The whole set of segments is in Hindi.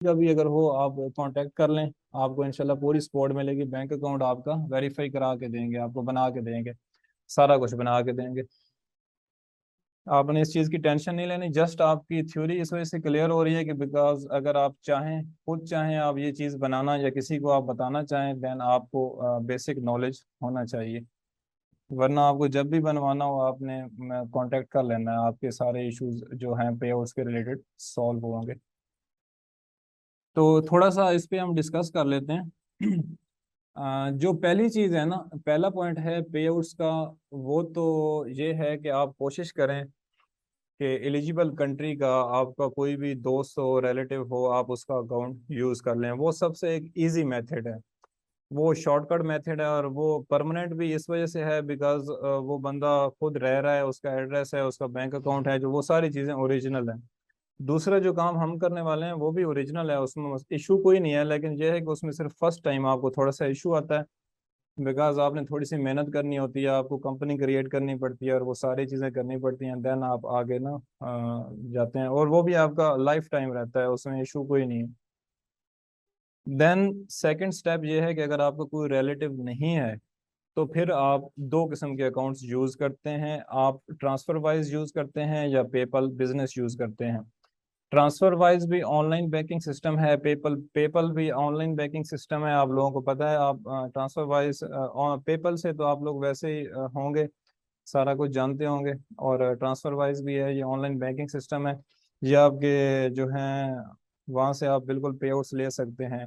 का भी अगर हो आप कांटेक्ट कर लें, आपको इंशाल्लाह पूरी सपोर्ट मिलेगी। बैंक अकाउंट आपका वेरीफाई करा के देंगे, आपको बना के देंगे, सारा कुछ बना के देंगे। आपने इस चीज़ की टेंशन नहीं लेनी। जस्ट आपकी थ्योरी इस वजह से क्लियर हो रही है कि बिकॉज अगर आप चाहें, खुद चाहें आप ये चीज़ बनाना या किसी को आप बताना चाहें, देन आपको बेसिक नॉलेज होना चाहिए। वरना आपको जब भी बनवाना हो आपने कांटेक्ट कर लेना है, आपके सारे इश्यूज जो हैं पे आउट्स के रिलेटेड सॉल्व होंगे। तो थोड़ा सा इस पे हम डिस्कस कर लेते हैं। जो पहली चीज़ है ना, पहला पॉइंट है पे आउट्स का, वो तो ये है कि आप कोशिश करें कि एलिजिबल कंट्री का आपका कोई भी दोस्त हो, रिलेटिव हो, आप उसका अकाउंट यूज़ कर लें। वो सबसे एक इजी मेथड है, वो शॉर्टकट मेथड है, और वो परमानेंट भी इस वजह से है बिकॉज वो बंदा खुद रह रहा है, उसका एड्रेस है, उसका बैंक अकाउंट है, जो वो सारी चीज़ें ओरिजिनल हैं। दूसरा जो काम हम करने वाले हैं वो भी ओरिजिनल है, उसमें इशू कोई नहीं है, लेकिन यह है कि उसमें सिर्फ फर्स्ट टाइम आपको थोड़ा सा इशू आता है बिकॉज आपने थोड़ी सी मेहनत करनी होती है, आपको कंपनी क्रिएट करनी पड़ती है और वो सारी चीज़ें करनी पड़ती हैं। देन आप आगे ना जाते हैं, और वो भी आपका लाइफ टाइम रहता है, उसमें इशू कोई नहीं है। देन सेकंड स्टेप ये है कि अगर आपका कोई रिलेटिव नहीं है तो फिर आप दो किस्म के अकाउंट्स यूज़ करते हैं। आप ट्रांसफर वाइज यूज़ करते हैं या पेपल बिजनेस यूज़ करते हैं। ट्रांसफर वाइज भी ऑनलाइन बैंकिंग सिस्टम है, पेपल पेपल भी ऑनलाइन बैंकिंग सिस्टम है, आप लोगों को पता है। आप ट्रांसफर वाइज पेपल से तो आप लोग वैसे ही होंगे, सारा कुछ जानते होंगे। और ट्रांसफर वाइज भी है, ये ऑनलाइन बैंकिंग सिस्टम है। ये आपके जो हैं वहाँ से आप बिल्कुल पे आउट्स ले सकते हैं।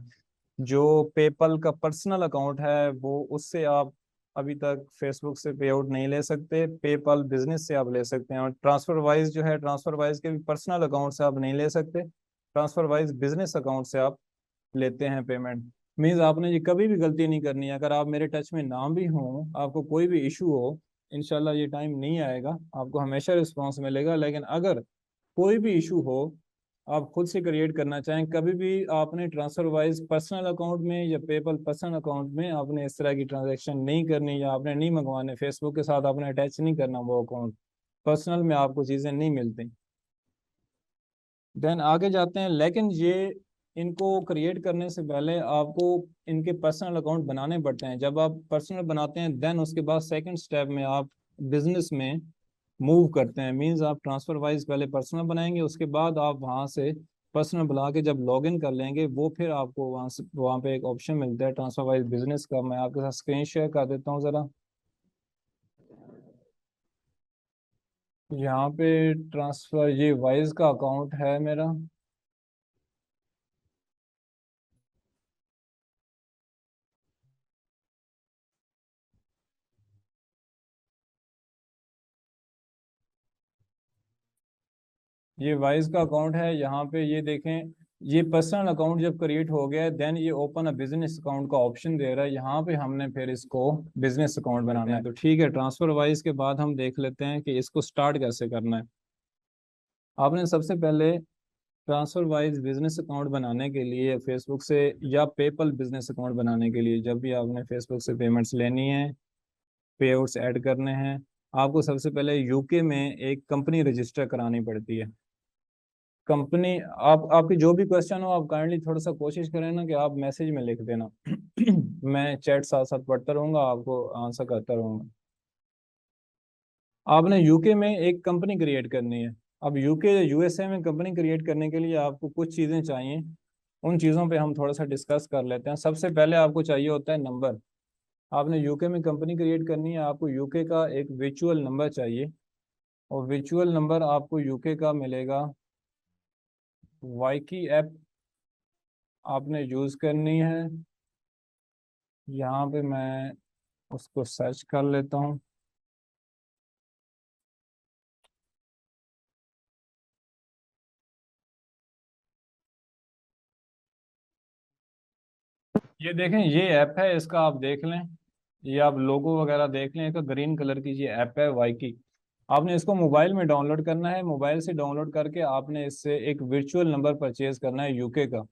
जो पेपल का पर्सनल अकाउंट है वो उससे आप अभी तक फेसबुक से पे आउट नहीं ले सकते, पेपल बिजनेस से आप ले सकते हैं। और ट्रांसफर वाइज जो है, ट्रांसफर वाइज के भी पर्सनल अकाउंट से आप नहीं ले सकते, ट्रांसफर वाइज बिजनेस अकाउंट से आप लेते हैं पेमेंट। मीन्स आपने ये कभी भी गलती नहीं करनी है। अगर आप मेरे टच में ना भी हों, आपको कोई भी इशू हो, इंशाल्लाह ये टाइम नहीं आएगा, आपको हमेशा रिस्पॉन्स मिलेगा। लेकिन अगर कोई भी इशू हो, आप खुद से क्रिएट करना चाहें, कभी भी आपने ट्रांसफर वाइज पर्सनल अकाउंट में या पेपल पर्सनल अकाउंट में आपने इस तरह की ट्रांजैक्शन नहीं करनी, या आपने नहीं मंगवाने, फेसबुक के साथ आपने अटैच नहीं करना वो अकाउंट, पर्सनल में आपको चीज़ें नहीं मिलती। देन आगे जाते हैं। लेकिन ये इनको क्रिएट करने से पहले आपको इनके पर्सनल अकाउंट बनाने पड़ते हैं। जब आप पर्सनल बनाते हैं देन उसके बाद सेकंड स्टेप में आप बिजनेस में मूव करते हैं। मींस आप ट्रांसफर वाइज पहले पर्सनल बनाएंगे, उसके बाद आप वहां से पर्सनल बना के जब लॉग इन कर लेंगे, वो फिर आपको वहां से वहां पे एक ऑप्शन मिलता है ट्रांसफर वाइज बिजनेस का। मैं आपके साथ स्क्रीन शेयर कर देता हूँ ज़रा। यहाँ पे ट्रांसफर ये वाइज का अकाउंट है मेरा। ये वाइज का अकाउंट है। यहाँ पे ये देखें, ये पर्सनल अकाउंट जब क्रिएट हो गया है देन ये ओपन अ बिजनेस अकाउंट का ऑप्शन दे रहा है। यहाँ पे हमने फिर इसको बिजनेस अकाउंट बनाना है। तो ठीक है, ट्रांसफर वाइज के बाद हम देख लेते हैं कि इसको स्टार्ट कैसे करना है। आपने सबसे पहले ट्रांसफर वाइज बिजनेस अकाउंट बनाने के लिए फेसबुक से, या पेपल बिजनेस अकाउंट बनाने के लिए, जब भी आपने फेसबुक से पेमेंट्स लेनी है, पे आउट्स ऐड करने हैं, आपको सबसे पहले यूके में एक कंपनी रजिस्टर करानी पड़ती है। कंपनी, आप आपकी जो भी क्वेश्चन हो आप काइंडली थोड़ा सा कोशिश करें ना कि आप मैसेज में लिख देना। मैं चैट साथ साथ पढ़ता रहूंगा, आपको आंसर करता रहूंगा। आपने यूके में एक कंपनी क्रिएट करनी है। अब यूके या यूएसए में कंपनी क्रिएट करने के लिए आपको कुछ चीज़ें चाहिए, उन चीज़ों पे हम थोड़ा सा डिस्कस कर लेते हैं। सबसे पहले आपको चाहिए होता है नंबर। आपने यूके में कंपनी क्रिएट करनी है, आपको यूके का एक विचुअल नंबर चाहिए, और विचुअल नंबर आपको यूके का मिलेगा। वाईकी ऐप आपने यूज़ करनी है। यहाँ पे मैं उसको सर्च कर लेता हूँ। ये देखें, ये ऐप है, इसका आप देख लें, ये आप लोगो वगैरह देख लें, इसका ग्रीन कलर की ये ऐप है वाईकी। आपने इसको मोबाइल में डाउनलोड करना है। मोबाइल से डाउनलोड करके आपने इससे एक वर्चुअल नंबर परचेज करना है यूके का।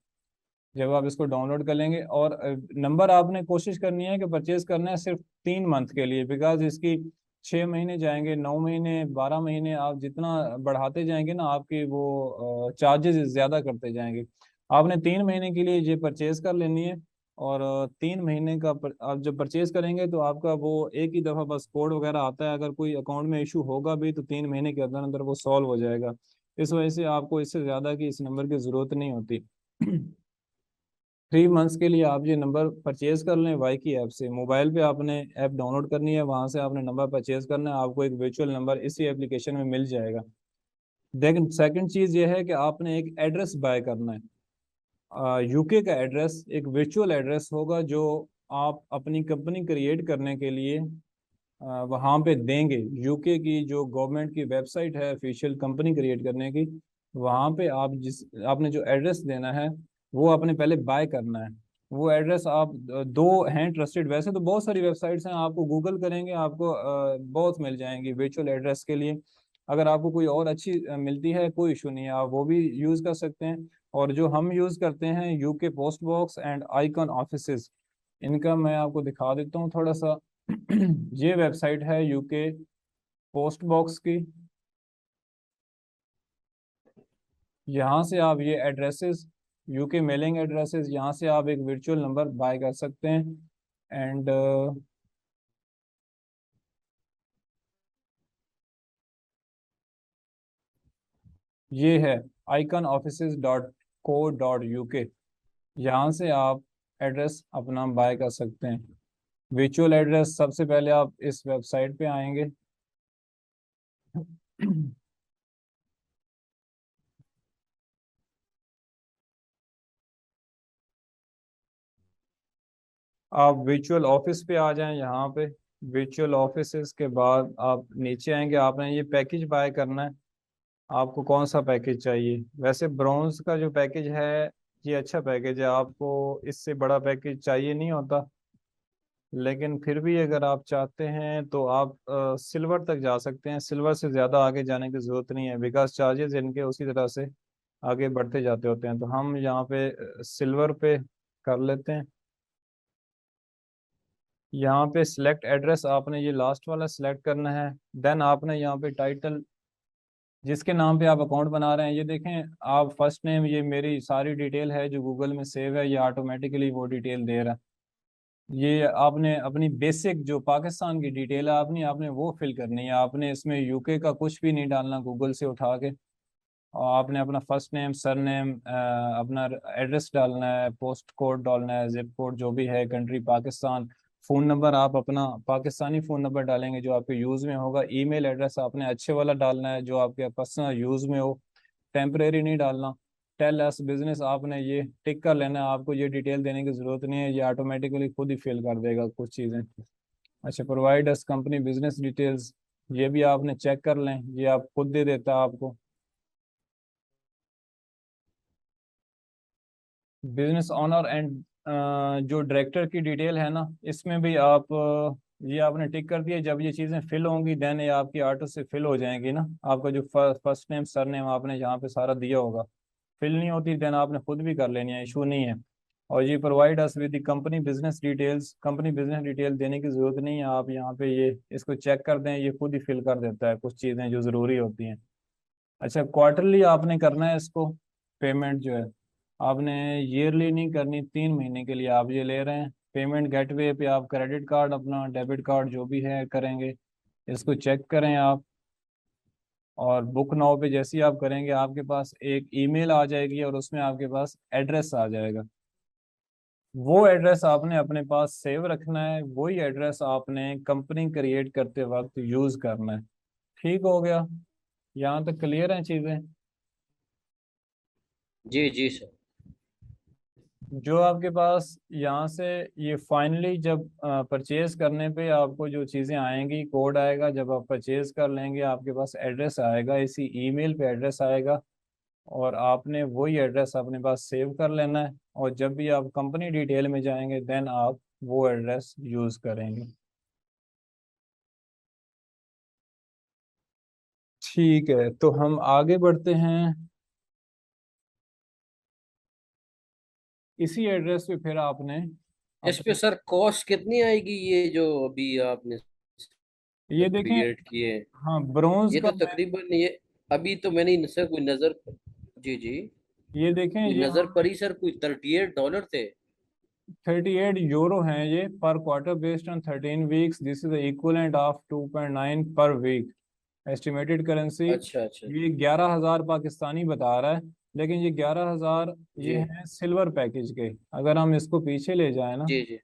जब आप इसको डाउनलोड कर लेंगे, और नंबर आपने कोशिश करनी है कि परचेज करना है सिर्फ 3 मंथ के लिए, बिकॉज इसकी 6 महीने जाएंगे, 9 महीने, 12 महीने, आप जितना बढ़ाते जाएंगे ना आपकी वो चार्जेस ज़्यादा करते जाएंगे। आपने 3 महीने के लिए ये परचेज कर लेनी है। और 3 महीने का आप जब परचेज करेंगे तो आपका वो एक ही दफ़ा बस कोड वगैरह आता है, अगर कोई अकाउंट में इशू होगा भी तो 3 महीने के अंदर अंदर वो सॉल्व हो जाएगा। इस वजह से आपको इससे ज़्यादा की इस नंबर की ज़रूरत नहीं होती। 3 मंथ्स के लिए आप ये नंबर परचेज कर लें वाई की ऐप से। मोबाइल पे आपने ऐप डाउनलोड करनी है, वहाँ से आपने नंबर परचेज करना है, आपको एक वर्चुअल नंबर इसी एप्लीकेशन में मिल जाएगा। लेकिन सेकंड चीज़ ये है कि आपने एक एड्रेस बाय करना है। यूके का एड्रेस एक वर्चुअल एड्रेस होगा जो आप अपनी कंपनी क्रिएट करने के लिए वहाँ पे देंगे। यूके की जो गवर्नमेंट की वेबसाइट है ऑफिशियल कंपनी क्रिएट करने की, वहाँ पे आप जिस आपने जो एड्रेस देना है वो आपने पहले बाय करना है। वो एड्रेस आप दो हैं ट्रस्टेड, वैसे तो बहुत सारी वेबसाइट्स हैं, आपको गूगल करेंगे आपको बहुत मिल जाएंगी वर्चुअल एड्रेस के लिए। अगर आपको कोई और अच्छी मिलती है कोई इशू नहीं है, आप वो भी यूज़ कर सकते हैं। और जो हम यूज़ करते हैं UK post box and icon offices, इनका मैं आपको दिखा देता हूँ थोड़ा सा। ये वेबसाइट है यूके पोस्ट बॉक्स की। यहाँ से आप ये एड्रेसेस, यूके मेलिंग एड्रेसेस, यहाँ से आप एक वर्चुअल नंबर बाय कर सकते हैं। एंड ये है iconoffices.co.uk। यहाँ से आप एड्रेस अपना बाय कर सकते हैं। वर्चुअल एड्रेस सबसे पहले आप इस वेबसाइट पे आएंगे। आप वर्चुअल ऑफिस पे आ जाएं यहाँ पे। वर्चुअल ऑफिस के बाद आप नीचे आएंगे, आपने ये पैकेज बाय करना है। आपको कौन सा पैकेज चाहिए? वैसे ब्रॉन्ज का जो पैकेज है ये अच्छा पैकेज है, आपको इससे बड़ा पैकेज चाहिए नहीं होता। लेकिन फिर भी अगर आप चाहते हैं तो आप सिल्वर तक जा सकते हैं। सिल्वर से ज़्यादा आगे जाने की ज़रूरत नहीं है, बिकॉज चार्जेस इनके उसी तरह से आगे बढ़ते जाते होते हैं। तो हम यहाँ पे सिल्वर पे कर लेते हैं। यहाँ पे सिलेक्ट एड्रेस आपने ये लास्ट वाला सिलेक्ट करना है। देन आपने यहाँ पे टाइटल जिसके नाम पे आप अकाउंट बना रहे हैं, ये देखें आप फर्स्ट नेम, ये मेरी सारी डिटेल है जो गूगल में सेव है, ये ऑटोमेटिकली वो डिटेल दे रहा है। ये आपने अपनी बेसिक जो पाकिस्तान की डिटेल है आपने आपने वो फिल करनी है। आपने इसमें यूके का कुछ भी नहीं डालना गूगल से उठा के। और आपने अपना फर्स्ट नेम, सर नेम, अपना एड्रेस डालना है, पोस्ट कोड डालना है, जिप कोड जो भी है, कंट्री पाकिस्तान। फ़ोन नंबर आप अपना पाकिस्तानी फ़ोन नंबर डालेंगे जो आपके यूज़ में होगा। ईमेल एड्रेस आपने अच्छे वाला डालना है जो आपके पर्सनल यूज़ में हो, टेम्परेरी नहीं डालना। टेल एस बिजनेस आपने ये टिक कर लेना है, आपको ये डिटेल देने की ज़रूरत नहीं है, ये ऑटोमेटिकली खुद ही फिल कर देगा कुछ चीज़ें। अच्छा, provide us company business details, ये भी आपने चेक कर लें, ये आप खुद दे देता है आपको। बिजनेस ऑनर एंड जो डायरेक्टर की डिटेल है ना, इसमें भी आप ये आपने टिक कर दिया। जब ये चीज़ें फिल होंगी देन ये आपकी ऑटो से फिल हो जाएंगी ना। आपका जो फर्स्ट नेम सर नेम आपने यहाँ पे सारा दिया होगा, फिल नहीं होती देन आपने खुद भी कर लेनी है, इशू नहीं है। और ये provide us with the company business details, company business detail देने की ज़रूरत नहीं है, आप यहाँ पे ये इसको चेक कर दें, ये खुद ही फिल कर देता है कुछ चीज़ें जो ज़रूरी होती हैं। अच्छा, क्वार्टरली आपने करना है इसको, पेमेंट जो है आपने ईयरली नहीं करनी, 3 महीने के लिए आप ये ले रहे हैं। पेमेंट गेटवे पे आप क्रेडिट कार्ड, अपना डेबिट कार्ड जो भी है करेंगे, इसको चेक करें आप। और बुक नाउ पे जैसे ही आप करेंगे आपके पास एक ईमेल आ जाएगी और उसमें आपके पास एड्रेस आ जाएगा। वो एड्रेस आपने अपने पास सेव रखना है, वही एड्रेस आपने कंपनी क्रिएट करते वक्त यूज़ करना है। ठीक हो गया? यहाँ तक क्लियर हैं चीज़ें? जी जी सर। जो आपके पास यहाँ से ये फाइनली जब परचेज करने पे आपको जो चीज़ें आएंगी, कोड आएगा, जब आप परचेज कर लेंगे आपके पास एड्रेस आएगा, इसी ईमेल पे एड्रेस आएगा। और आपने वही एड्रेस अपने पास सेव कर लेना है, और जब भी आप कंपनी डिटेल में जाएंगे देन आप वो एड्रेस यूज़ करेंगे। ठीक है, तो हम आगे बढ़ते हैं। इसी एड्रेस पे फिर आपने इस पे अपने सर कॉस्ट कितनी आएगी, ये जो अभी आपने ये देखें, क्रिएट किए? हाँ ब्रोंज ये का तो तकरीबन ये अभी तो मैंने सर कोई नजर। जी जी। ये देखें, ये ये नजर हम पड़ी सर, कोई $38 थे। 38 यूरो हैं ये per quarter based on 13 weeks. This is the equivalent of 2.9 per week estimated currency. अच्छा अच्छा। ये 11,000 पाकिस्तानी बता रहा है, लेकिन ये 11,000 ये जी हैं सिल्वर पैकेज के। अगर हम इसको पीछे ले जाए ना, जी जी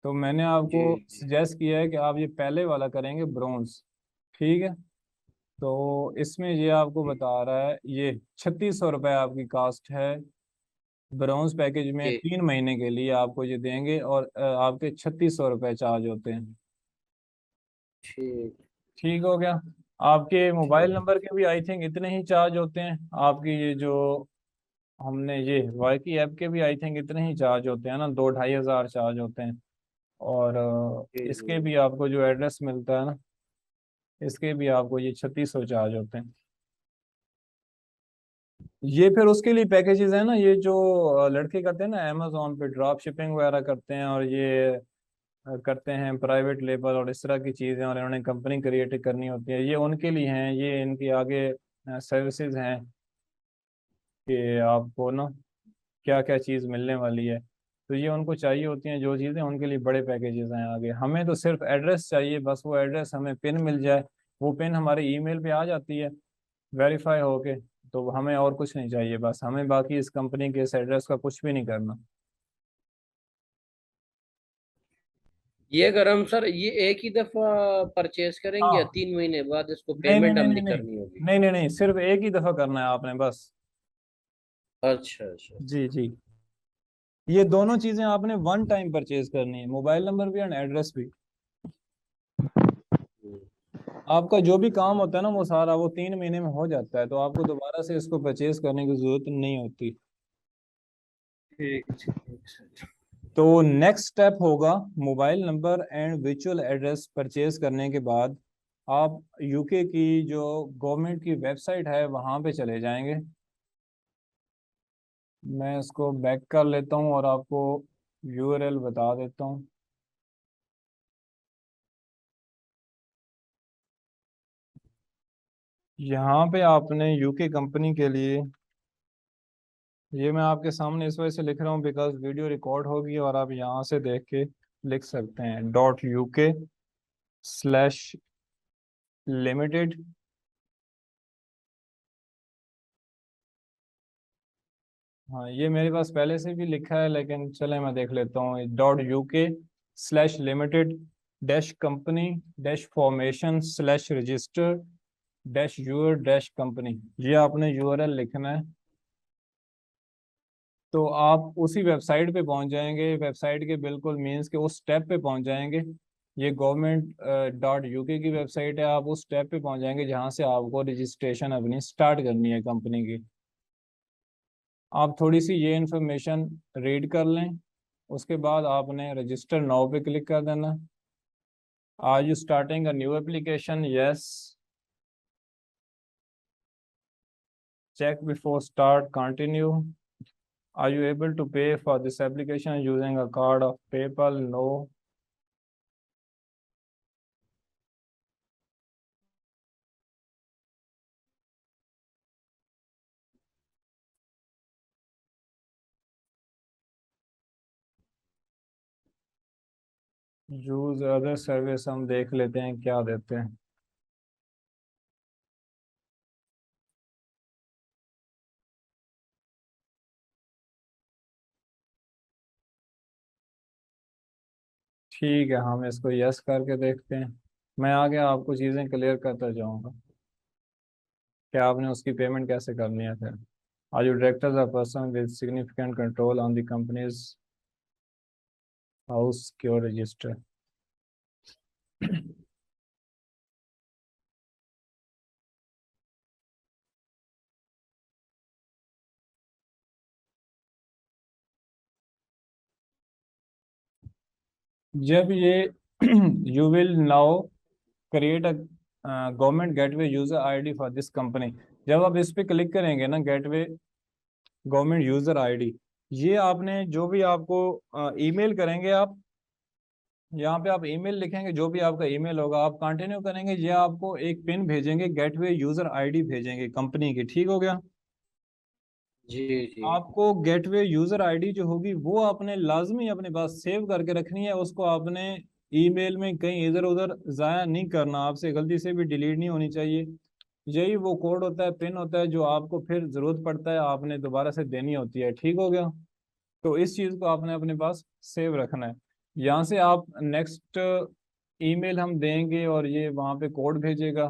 तो मैंने जी आपको जी। सजेस्ट किया है कि आप ये पहले वाला करेंगे, ब्रोंज। ठीक है, तो इसमें ये आपको बता रहा है, ये 3600 रुपये आपकी कास्ट है। ब्रोंज पैकेज में जी 3 महीने के लिए आपको ये देंगे, और आपके 3600 रुपये चार्ज होते हैं। ठीक। ठीक हो गया। आपके मोबाइल ठीक। नंबर के भी आई थिंक इतने ही चार्ज होते हैं। आपकी ये जो हमने ये वाई की ऐप के भी आई थिंक इतने ही चार्ज होते हैं ना, 2-2.5 हज़ार चार्ज होते हैं। और जी इसके जी। भी आपको जो एड्रेस मिलता है ना, इसके भी आपको ये 3600 चार्ज होते हैं। ये फिर उसके लिए पैकेजेस है ना, ये जो लड़के करते हैं ना अमेजोन पे ड्रॉप शिपिंग वगैरह करते हैं, और ये करते हैं प्राइवेट लेबल और इस तरह की चीज़ें, और इन्होंने कंपनी क्रिएट करनी होती है, ये उनके लिए हैं। ये इनकी आगे सर्विसेज हैं कि आपको ना क्या क्या चीज़ मिलने वाली है। तो ये उनको चाहिए होती हैं जो चीज़ें, उनके लिए बड़े पैकेजेस हैं आगे। हमें तो सिर्फ एड्रेस चाहिए, बस वो एड्रेस हमें पिन मिल जाए। वो पिन हमारे ईमेल पे आ जाती है वेरीफाई होके। तो हमें और कुछ नहीं चाहिए, बस हमें बाकी इस कंपनी के इस एड्रेस का कुछ भी नहीं करना। ये अगर हम सर ये एक ही दफा परचेज करेंगे या हाँ, 3 महीने बाद इसको नहीं नहीं पेमेंट नहीं हमने नहीं नहीं करनी होगी? नहीं नहीं नहीं, सिर्फ एक ही दफ़ा करना है आपने बस। अच्छा अच्छा। जी जी, ये दोनों चीज़ें आपने वन टाइम परचेज करनी है, मोबाइल नंबर भी और एड्रेस भी। हम्म, आपका जो भी काम होता है ना वो सारा वो 3 महीने में हो जाता है, तो आपको दोबारा से इसको परचेज करने की जरूरत नहीं होती। ठीक ठीक सर। तो नेक्स्ट स्टेप होगा mobile number and virtual address purchase करने के बाद आप यूके की जो गवर्नमेंट की वेबसाइट है वहाँ पे चले जाएंगे। मैं इसको बैक कर लेता हूँ और आपको यूआरएल बता देता हूँ। यहाँ पे आपने यूके कंपनी के लिए, ये मैं आपके सामने इस वजह से लिख रहा हूँ बिकॉज वीडियो रिकॉर्ड होगी और आप यहाँ से देख के लिख सकते हैं .uk/limited। हाँ, ये मेरे पास पहले से भी लिखा है, लेकिन चले मैं देख लेता हूँ। .uk/limited dash company dash formation slash register dash your dash company, ये आपने यूआरएल लिखना है। तो आप उसी वेबसाइट पे पहुंच जाएंगे, वेबसाइट के बिल्कुल मीन्स के उस स्टेप पे पहुंच जाएंगे। ये government.uk की वेबसाइट है, आप उस स्टेप पे पहुंच जाएंगे जहां से आपको रजिस्ट्रेशन अपनी स्टार्ट करनी है कंपनी की। आप थोड़ी सी ये इन्फॉर्मेशन रीड कर लें, उसके बाद आपने रजिस्टर नाउ पे क्लिक कर देना। Are you starting a new application? Yes. Check before start, continue. Are you able to pay for this application using a card of PayPal? No. Use other service हम देख लेते हैं क्या देते हैं। ठीक है, हम इसको यस करके देखते हैं। मैं आगे आपको चीज़ें क्लियर करता जाऊंगा कि आपने उसकी पेमेंट कैसे करनी है फिर। Are you director a person with significant control on the companies house cure register. जब ये you will now create a government gateway user ID for this company, जब आप इस पे क्लिक करेंगे ना, गेटवे गवर्नमेंट यूजर आईडी, ये आपने जो भी आपको ईमेल करेंगे आप, यहाँ पे आप ईमेल लिखेंगे, जो भी आपका ईमेल होगा आप कंटिन्यू करेंगे, ये आपको एक पिन भेजेंगे, गेटवे यूजर आईडी भेजेंगे कंपनी की। ठीक हो गया। जी जी। आपको गेटवे यूजर आईडी जो होगी वो आपने लाजमी अपने पास सेव करके रखनी है। उसको आपने ईमेल में कहीं इधर उधर जाया नहीं करना, आपसे गलती से भी डिलीट नहीं होनी चाहिए। यही वो कोड होता है, पिन होता है, जो आपको फिर जरूरत पड़ता है आपने दोबारा से देनी होती है। ठीक हो गया? तो इस चीज़ को आपने अपने पास सेव रखना है। यहाँ से आप नेक्स्ट ईमेल हम देंगे और ये वहाँ पे कोड भेजेगा,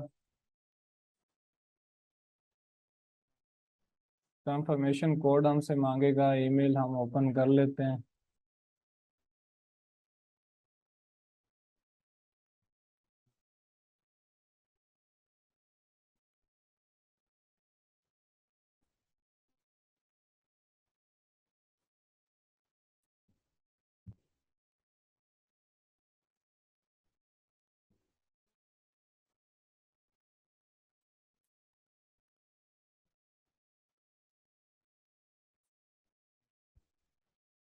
कंफर्मेशन कोड हमसे मांगेगा। ईमेल हम ओपन कर लेते हैं।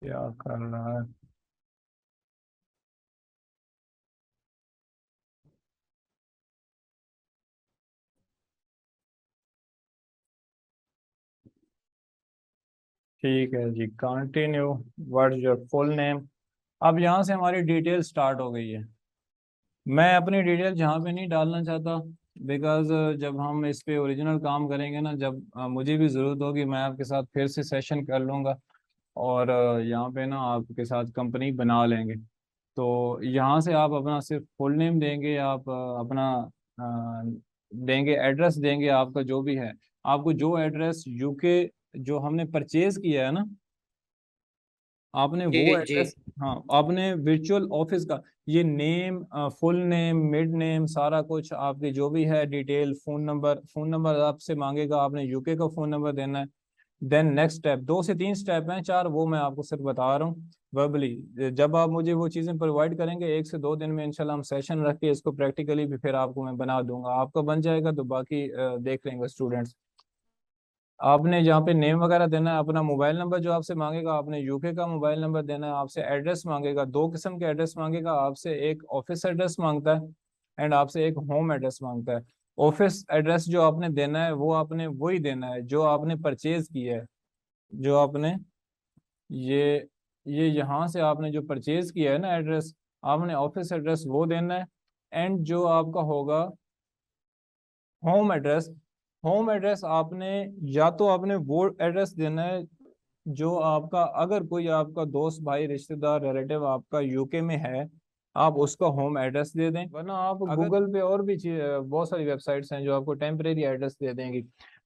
क्या कर रहा है? ठीक है जी, continue. What is your full name? अब यहाँ से हमारी डिटेल स्टार्ट हो गई है। मैं अपनी डिटेल जहाँ पे नहीं डालना चाहता, बिकॉज जब हम इस पे ओरिजिनल काम करेंगे ना, जब मुझे भी ज़रूरत होगी मैं आपके साथ फिर से सेशन कर लूँगा और यहाँ पे ना आपके साथ कंपनी बना लेंगे। तो यहाँ से आप अपना सिर्फ फुल नेम देंगे, आप अपना देंगे, एड्रेस देंगे आपका जो भी है। आपको जो एड्रेस यूके जो हमने परचेज किया है ना, आपने जी वो जी। एड्रेस, हाँ आपने वर्चुअल ऑफिस का ये name, full name, mid name, सारा कुछ आपके जो भी है डिटेल, फोन नंबर आपसे मांगेगा, आपने यूके का फोन नंबर देना है। देन नेक्स्ट स्टेप, 2 से 3 स्टेप हैं, 4 वो मैं आपको सिर्फ बता रहा हूँ वर्बली। जब आप मुझे वो चीज़ें प्रोवाइड करेंगे 1 से 2 दिन में इंशाल्लाह हम सेशन रख के इसको प्रैक्टिकली भी फिर आपको मैं बना दूंगा। आपका बन जाएगा तो बाकी देख लेंगे स्टूडेंट्स। आपने जहाँ पे नेम वगैरह देना है, अपना मोबाइल नंबर जो आपसे मांगेगा, आपने यूके का मोबाइल नंबर देना है। आपसे एड्रेस मांगेगा, 2 किस्म के एड्रेस मांगेगा आपसे, एक ऑफिस एड्रेस मांगता है एंड आपसे एक होम एड्रेस मांगता है। ऑफिस एड्रेस जो आपने देना है वो आपने वही देना है जो आपने परचेज किया है। जो आपने ये ये यहाँ से आपने जो परचेज किया है ना एड्रेस, आपने ऑफिस एड्रेस वो देना है। एंड जो आपका होगा होम एड्रेस, होम एड्रेस आपने या तो आपने वो एड्रेस देना है जो आपका, अगर कोई आपका दोस्त भाई रिश्तेदार रिलेटिव आपका यूके में है, आप उसका होम एड्रेस दे दें। वरना आप गूगल पे और भी बहुत सारी वेबसाइट्स हैं जो आपको टेम्परेरी एड्रेस दे देंगी।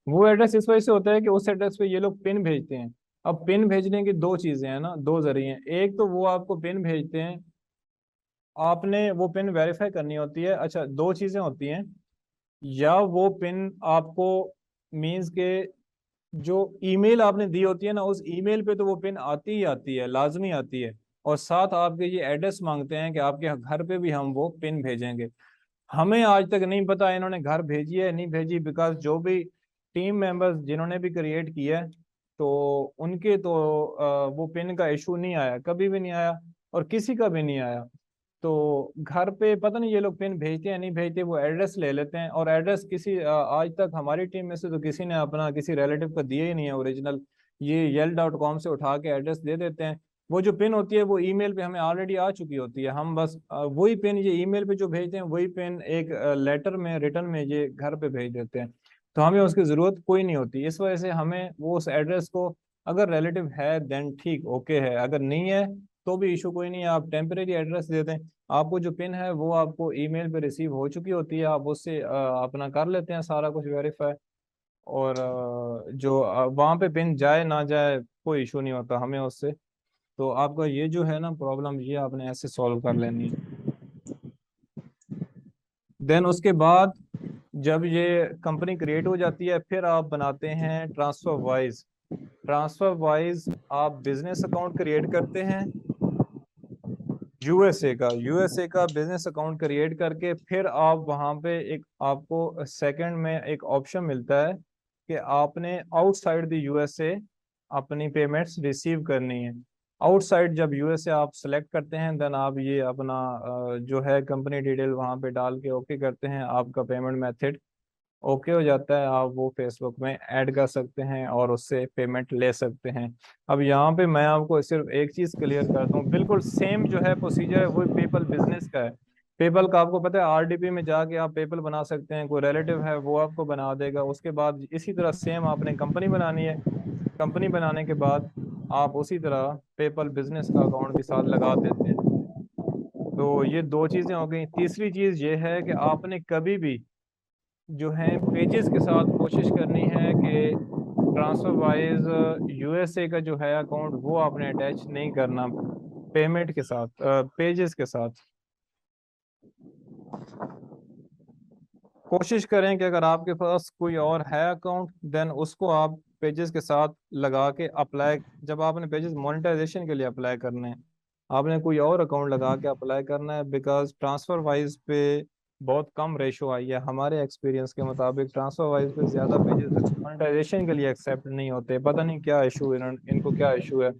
वो एड्रेस इस वजह से होता है कि उस एड्रेस पे ये लोग पिन भेजते हैं। अब पिन भेजने की दो चीजें हैं ना, दो जरिए हैं। एक तो वो आपको पिन भेजते हैं, आपने वो पिन वेरीफाई करनी होती है। अच्छा, दो चीजें होती हैं, या वो पिन आपको मीन्स के जो ईमेल आपने दी होती है ना, उस ईमेल पे तो वो पिन आती ही आती है, लाजमी आती है। और साथ आपके ये एड्रेस मांगते हैं कि आपके घर पे भी हम वो पिन भेजेंगे। हमें आज तक नहीं पता इन्होंने घर भेजी है नहीं भेजी, बिकॉज जो भी टीम मेंबर्स जिन्होंने भी क्रिएट किया है तो उनके तो वो पिन का इशू नहीं आया, कभी भी नहीं आया और किसी का भी नहीं आया। तो घर पे पता नहीं ये लोग पिन भेजते हैं नहीं भेजते, वो एड्रेस ले लेते हैं। और एड्रेस किसी आज तक हमारी टीम में से तो किसी ने अपना किसी रिलेटिव का दिया ही नहीं है ओरिजिनल। ये यल.com से उठा के एड्रेस दे देते हैं। वो जो पिन होती है वो ईमेल पे हमें ऑलरेडी आ चुकी होती है, हम बस वही पिन ये ईमेल पे जो भेजते हैं वही पिन एक लेटर में रिटर्न में ये घर पे भेज देते हैं। तो हमें उसकी ज़रूरत कोई नहीं होती। इस वजह से हमें वो उस एड्रेस को, अगर रिलेटिव है देन ठीक ओके है, अगर नहीं है तो भी इशू कोई नहीं है, आप टेम्परेरी एड्रेस दे दें। आपको जो पिन है वो आपको ईमेल पे रिसीव हो चुकी होती है, आप उससे अपना कर लेते हैं सारा कुछ वेरीफाई। और जो वहाँ पे पिन जाए ना जाए कोई इशू नहीं होता हमें उससे। तो आपका ये जो है ना प्रॉब्लम, ये आपने ऐसे सॉल्व कर लेनी है। देन उसके बाद जब ये कंपनी क्रिएट हो जाती है फिर आप बनाते हैं ट्रांसफर वाइज। ट्रांसफर वाइज आप बिजनेस अकाउंट क्रिएट करते हैं, यूएसए का बिजनेस अकाउंट क्रिएट करके फिर आप वहां पे एक आपको सेकंड में एक ऑप्शन मिलता है कि आपने आउटसाइड द यूएसए अपनी पेमेंट्स रिसीव करनी है। आउटसाइड जब यूएसए आप सेलेक्ट करते हैं देन आप ये अपना जो है कंपनी डिटेल वहां पे डाल के ओके करते हैं, आपका पेमेंट मेथड ओके हो जाता है, आप वो फेसबुक में ऐड कर सकते हैं और उससे पेमेंट ले सकते हैं। अब यहाँ पे मैं आपको सिर्फ एक चीज़ क्लियर करता हूँ, बिल्कुल सेम जो है प्रोसीजर है वो पेपल बिजनेस का है। पेपल का आपको पता है, आरडीपी में जाके आप पेपल बना सकते हैं, कोई रिलेटिव है वो आपको बना देगा। उसके बाद इसी तरह सेम आपने कंपनी बनानी है, कंपनी बनाने के बाद आप उसी तरह पेपल बिजनेस का अकाउंट भी साथ लगा देते हैं। तो ये दो चीज़ें हो गई। तीसरी चीज़ ये है कि आपने कभी भी जो है पेजेस के साथ कोशिश करनी है कि ट्रांसफर वाइज यूएसए का जो है अकाउंट वो आपने अटैच नहीं करना पेमेंट के साथ, पेजेस के साथ। कोशिश करें कि अगर आपके पास कोई और है अकाउंट, देन उसको आप पेजेस के साथ लगा के अप्लाई, जब आपने पेजेस मोनेटाइजेशन के लिए अप्लाई करने हैं, आपने कोई और अकाउंट लगा के अप्लाई करना है। बिकॉज ट्रांसफर वाइज पे बहुत कम रेशो आई है हमारे एक्सपीरियंस के मुताबिक, ट्रांसफर वाइज पे ज़्यादा पेजेस मोनेटाइजेशन के लिए एक्सेप्ट नहीं होते। पता नहीं क्या इशू, इनको क्या इशू है।